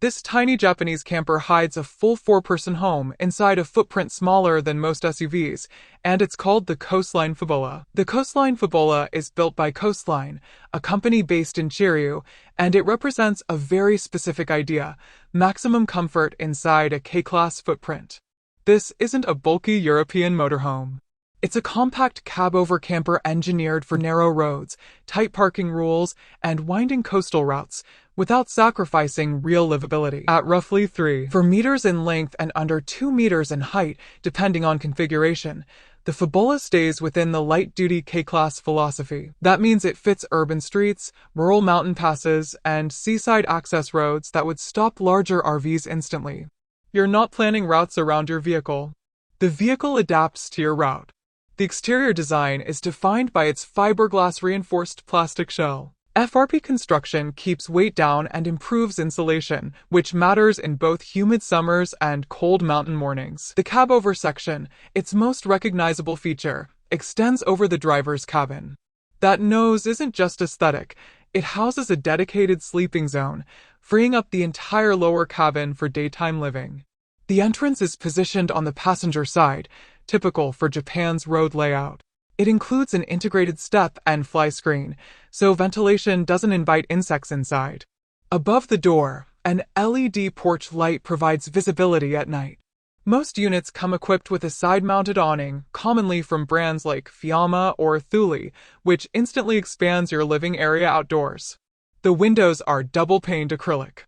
This tiny Japanese camper hides a full four-person home inside a footprint smaller than most SUVs, and it's called the CoastLine Fabula. The CoastLine Fabula is built by CoastLine, a company based in Chiryu, and it represents a very specific idea: maximum comfort inside a K-class footprint. This isn't a bulky European motorhome. It's a compact cab-over camper engineered for narrow roads, tight parking rules, and winding coastal routes, without sacrificing real livability. At roughly 3.4 meters in length and under 2 meters in height, depending on configuration, the Fabula stays within the light-duty K-class philosophy. That means it fits urban streets, rural mountain passes, and seaside access roads that would stop larger RVs instantly. You're not planning routes around your vehicle. The vehicle adapts to your route. The exterior design is defined by its fiberglass reinforced plastic shell. FRP construction keeps weight down and improves insulation, which matters in both humid summers and cold mountain mornings. The cab-over section, its most recognizable feature, extends over the driver's cabin. That nose isn't just aesthetic, it houses a dedicated sleeping zone, freeing up the entire lower cabin for daytime living. The entrance is positioned on the passenger side, typical for Japan's road layout. It includes an integrated step and fly screen, so ventilation doesn't invite insects inside. Above the door, an LED porch light provides visibility at night. Most units come equipped with a side-mounted awning, commonly from brands like Fiamma or Thule, which instantly expands your living area outdoors. The windows are double-paned acrylic.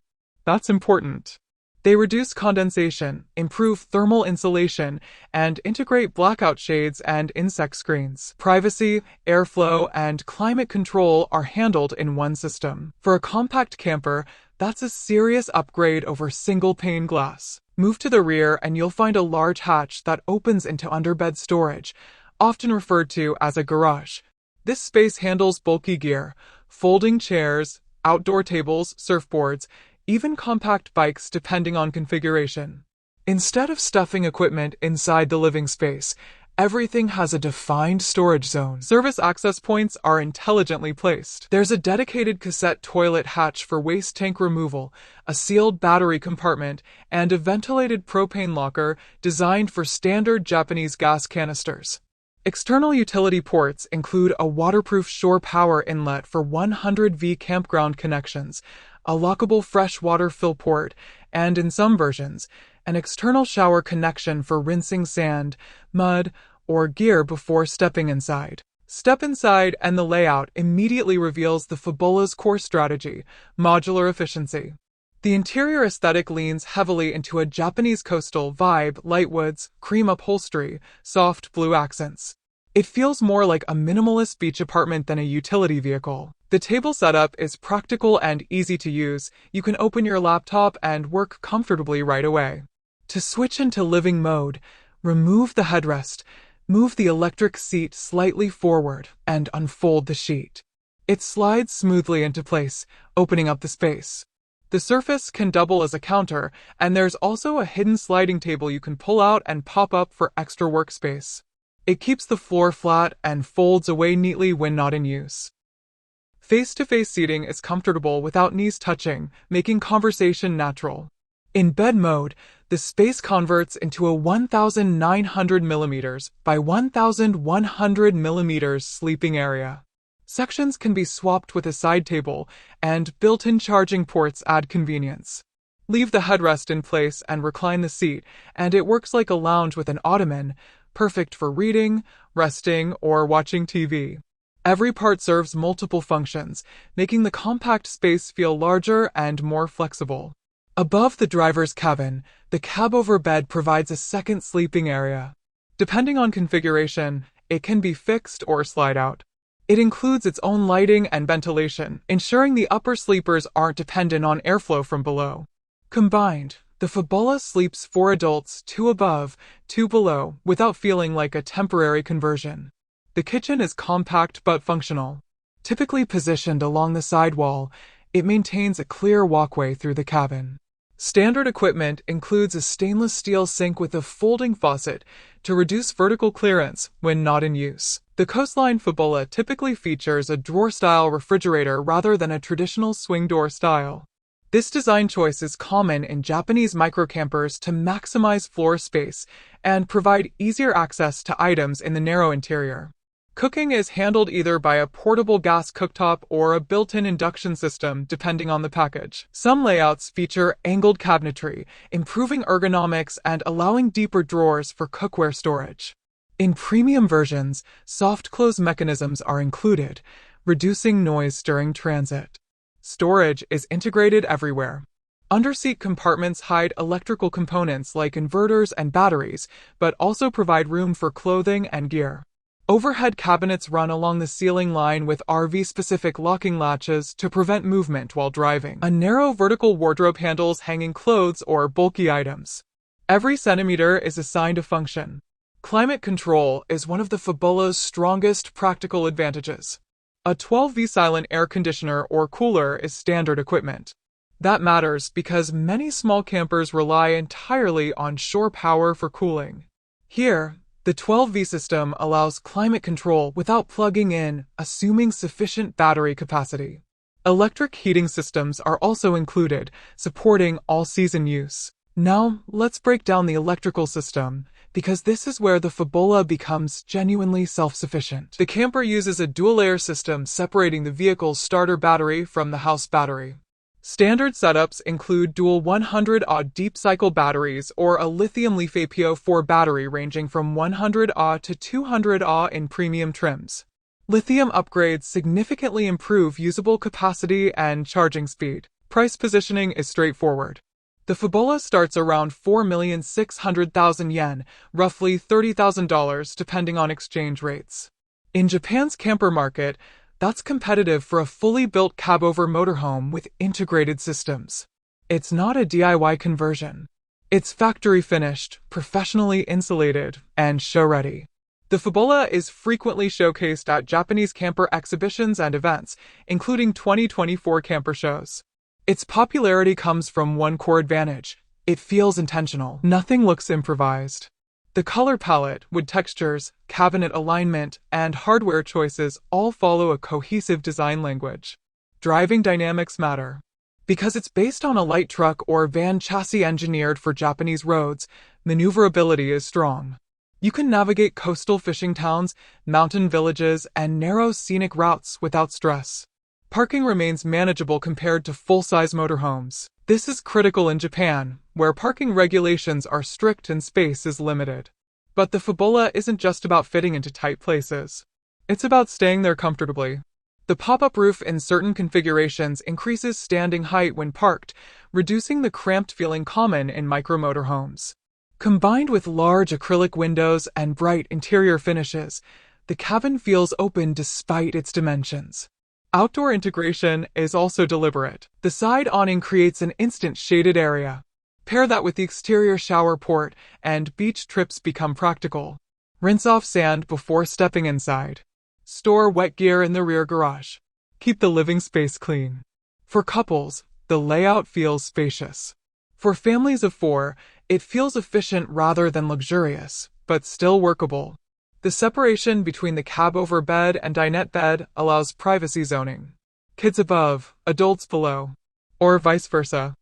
That's important. They reduce condensation, improve thermal insulation, and integrate blackout shades and insect screens. Privacy, airflow, and climate control are handled in one system. For a compact camper, that's a serious upgrade over single-pane glass. Move to the rear and you'll find a large hatch that opens into underbed storage, often referred to as a garage. This space handles bulky gear, folding chairs, outdoor tables, surfboards, even compact bikes depending on configuration. Instead of stuffing equipment inside the living space, everything has a defined storage zone. Service access points are intelligently placed. There's a dedicated cassette toilet hatch for waste tank removal, a sealed battery compartment, and a ventilated propane locker designed for standard Japanese gas canisters. External utility ports include a waterproof shore power inlet for 100V campground connections, a lockable freshwater fill port, and in some versions, an external shower connection for rinsing sand, mud, or gear before stepping inside. Step inside and the layout immediately reveals the Fabula's core strategy: modular efficiency. The interior aesthetic leans heavily into a Japanese coastal vibe: light woods, cream upholstery, soft blue accents. It feels more like a minimalist beach apartment than a utility vehicle. The table setup is practical and easy to use. You can open your laptop and work comfortably right away. To switch into living mode, remove the headrest, move the electric seat slightly forward, and unfold the sheet. It slides smoothly into place, opening up the space. The surface can double as a counter, and there's also a hidden sliding table you can pull out and pop up for extra workspace. It keeps the floor flat and folds away neatly when not in use. Face-to-face seating is comfortable without knees touching, making conversation natural. In bed mode, the space converts into a 1,900mm by 1,100mm sleeping area. Sections can be swapped with a side table, and built-in charging ports add convenience. Leave the headrest in place and recline the seat, and it works like a lounge with an ottoman, perfect for reading, resting, or watching TV. Every part serves multiple functions, making the compact space feel larger and more flexible. Above the driver's cabin, the cab-over bed provides a second sleeping area. Depending on configuration, it can be fixed or slide out. It includes its own lighting and ventilation, ensuring the upper sleepers aren't dependent on airflow from below. Combined, the Fabula sleeps 4 adults, 2 above, 2 below, without feeling like a temporary conversion. The kitchen is compact but functional. Typically positioned along the side wall, it maintains a clear walkway through the cabin. Standard equipment includes a stainless steel sink with a folding faucet to reduce vertical clearance when not in use. The CoastLine Fabula typically features a drawer-style refrigerator rather than a traditional swing door style. This design choice is common in Japanese microcampers to maximize floor space and provide easier access to items in the narrow interior. Cooking is handled either by a portable gas cooktop or a built-in induction system, depending on the package. Some layouts feature angled cabinetry, improving ergonomics and allowing deeper drawers for cookware storage. In premium versions, soft close mechanisms are included, reducing noise during transit. Storage is integrated everywhere. Underseat compartments hide electrical components like inverters and batteries, but also provide room for clothing and gear. Overhead cabinets run along the ceiling line with RV-specific locking latches to prevent movement while driving. A narrow vertical wardrobe handles hanging clothes or bulky items. Every centimeter is assigned a function. Climate control is one of the Fabula's strongest practical advantages. A 12V silent air conditioner or cooler is standard equipment. That matters because many small campers rely entirely on shore power for cooling. Here, the 12V system allows climate control without plugging in, assuming sufficient battery capacity. Electric heating systems are also included, supporting all-season use. Now, let's break down the electrical system, because this is where the Fabula becomes genuinely self-sufficient. The camper uses a dual-layer system separating the vehicle's starter battery from the house battery. Standard setups include dual 100Ah deep cycle batteries or a Lithium LiFePO4 battery ranging from 100Ah to 200Ah in premium trims. Lithium upgrades significantly improve usable capacity and charging speed. Price positioning is straightforward. The Fabula starts around 4,600,000 yen, roughly $30,000 depending on exchange rates. In Japan's camper market, that's competitive for a fully built cab-over motorhome with integrated systems. It's not a DIY conversion. It's factory finished, professionally insulated, and show-ready. The Fabula is frequently showcased at Japanese camper exhibitions and events, including 2024 camper shows. Its popularity comes from one core advantage: it feels intentional. Nothing looks improvised. The color palette, wood textures, cabinet alignment, and hardware choices all follow a cohesive design language. Driving dynamics matter. Because it's based on a light truck or van chassis engineered for Japanese roads, maneuverability is strong. You can navigate coastal fishing towns, mountain villages, and narrow scenic routes without stress. Parking remains manageable compared to full-size motorhomes. This is critical in Japan, where parking regulations are strict and space is limited. But the Fabula isn't just about fitting into tight places. It's about staying there comfortably. The pop-up roof in certain configurations increases standing height when parked, reducing the cramped feeling common in micro-motorhomes. Combined with large acrylic windows and bright interior finishes, the cabin feels open despite its dimensions. Outdoor integration is also deliberate. The side awning creates an instant shaded area. Pair that with the exterior shower port, and beach trips become practical. Rinse off sand before stepping inside. Store wet gear in the rear garage. Keep the living space clean. For couples, the layout feels spacious. For families of 4, it feels efficient rather than luxurious, but still workable. The separation between the cab-over bed and dinette bed allows privacy zoning. Kids above, adults below. Or vice versa.